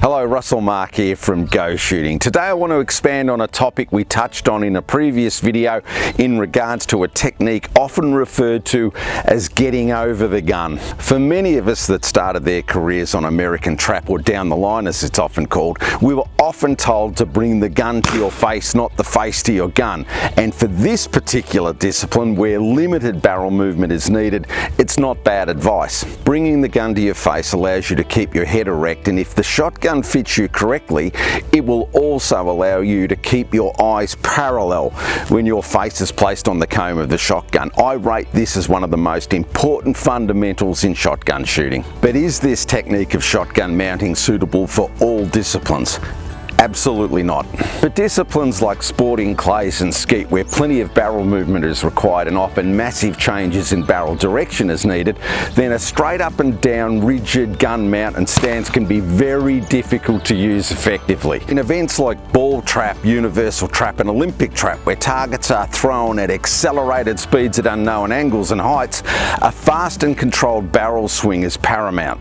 Hello, Russell Mark here from Go Shooting. Today I want to expand on a topic we touched on in a previous video in regards to a technique often referred to as getting over the gun. For many of us that started their careers on American trap, or down the line as it's often called, we were often told to bring the gun to your face, not the face to your gun. And for this particular discipline, where limited barrel movement is needed, it's not bad advice. Bringing the gun to your face allows you to keep your head erect, and if the shotgun fits you correctly, it will also allow you to keep your eyes parallel when your face is placed on the comb of the shotgun. I rate this as one of the most important fundamentals in shotgun shooting. But is this technique of shotgun mounting suitable for all disciplines? Absolutely not. For disciplines like sporting, clays and skeet, where plenty of barrel movement is required and often massive changes in barrel direction is needed, then a straight up and down rigid gun mount and stance can be very difficult to use effectively. In events like ball trap, universal trap and Olympic trap, where targets are thrown at accelerated speeds at unknown angles and heights, a fast and controlled barrel swing is paramount.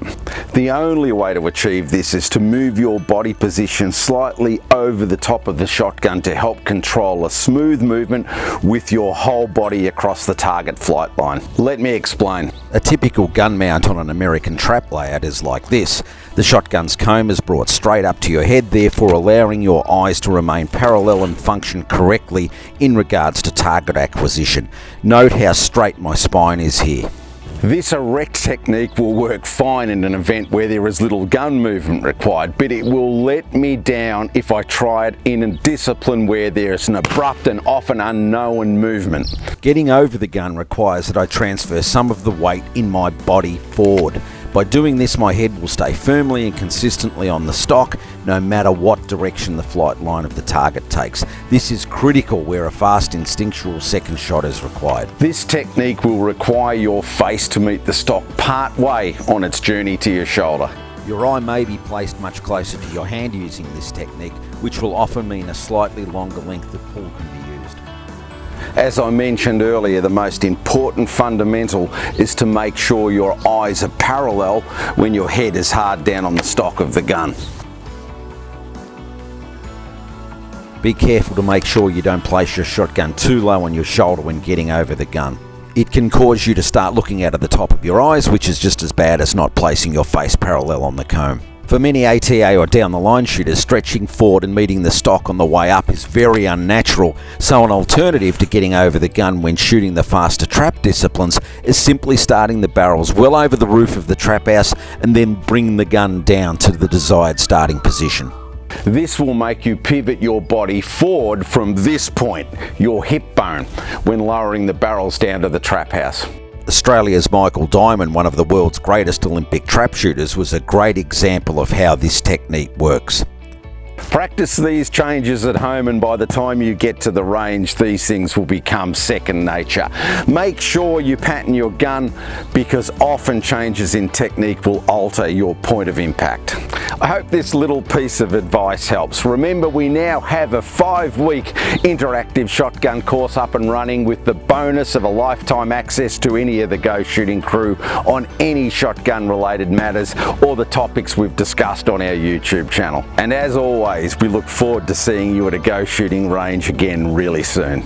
The only way to achieve this is to move your body position slightly over the top of the shotgun to help control a smooth movement with your whole body across the target flight line. Let me explain. A typical gun mount on an American trap layout is like this. The shotgun's comb is brought straight up to your head, therefore allowing your eyes to remain parallel and function correctly in regards to target acquisition. Note how straight my spine is here. This erect technique will work fine in an event where there is little gun movement required, but it will let me down if I try it in a discipline where there is an abrupt and often unknown movement. Getting over the gun requires that I transfer some of the weight in my body forward. By doing this, my head will stay firmly and consistently on the stock, no matter what direction the flight line of the target takes. This is critical where a fast instinctual second shot is required. This technique will require your face to meet the stock part way on its journey to your shoulder. Your eye may be placed much closer to your hand using this technique, which will often mean a slightly longer length of pull can be used. As I mentioned earlier, the most important fundamental is to make sure your eyes are parallel when your head is hard down on the stock of the gun. Be careful to make sure you don't place your shotgun too low on your shoulder when getting over the gun. It can cause you to start looking out of the top of your eyes, which is just as bad as not placing your face parallel on the comb. For many ATA or down the line shooters, stretching forward and meeting the stock on the way up is very unnatural, so an alternative to getting over the gun when shooting the faster trap disciplines is simply starting the barrels well over the roof of the trap house and then bring the gun down to the desired starting position. This will make you pivot your body forward from this point, your hip bone, when lowering the barrels down to the trap house. Australia's Michael Diamond, one of the world's greatest Olympic trap shooters, was a great example of how this technique works. Practice these changes at home, and by the time you get to the range, these things will become second nature. Make sure you pattern your gun, because often changes in technique will alter your point of impact. I hope this little piece of advice helps. Remember, we now have a 5-week interactive shotgun course up and running, with the bonus of a lifetime access to any of the Go Shooting crew on any shotgun related matters or the topics we've discussed on our YouTube channel. And as always, we look forward to seeing you at a Go Shooting range again really soon.